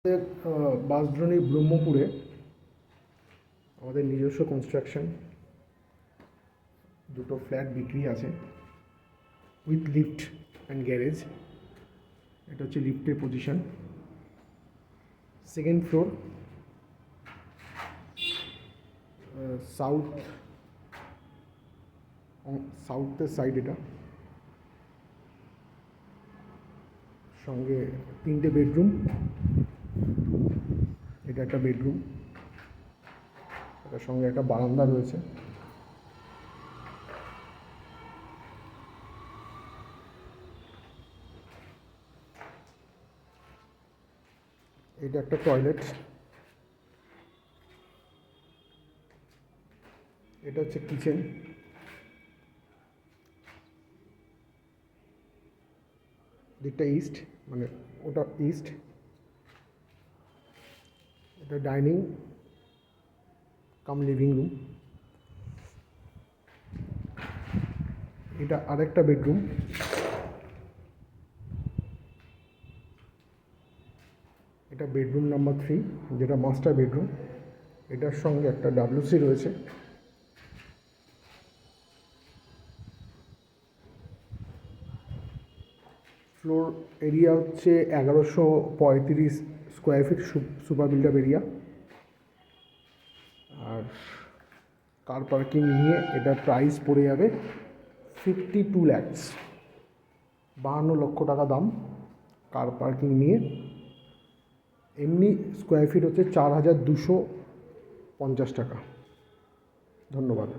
আমাদের বাঁশদ্রোণী ব্রহ্মপুরে আমাদের নিজস্ব কনস্ট্রাকশন দুটো ফ্ল্যাট বিক্রি আছে উইথ লিফট অ্যান্ড গ্যারেজ। এটা হচ্ছে লিফটের পজিশন, সেকেন্ড ফ্লোর, সাউথের সাইড। এটা সঙ্গে 3টে বেডরুম, এটা একটা বেডরুম, এটার সঙ্গে একটা বারান্দা রয়েছে। এটা একটা টয়লেট, এটা হচ্ছে কিচেন, দিকটা ইস্ট, মানে ওটা ইস্ট। এটা ডাইনিং কাম লিভিং রুম। এটা আরেকটা বেডরুম, এটা বেডরুম নাম্বার 3, যেটা মাস্টার বেডরুম। এটার সঙ্গে একটা WC রয়েছে। ফ্লোর এরিয়া হচ্ছে 1135 square feet super buildup area. আর কার পার্কিং নিয়ে এটার প্রাইস পড়ে যাবে 52 lakhs, 52 লক্ষ টাকা দাম কার পার্কিং নিয়ে। এমনি স্কোয়ার ফিট হচ্ছে 4250 টাকা। ধন্যবাদ।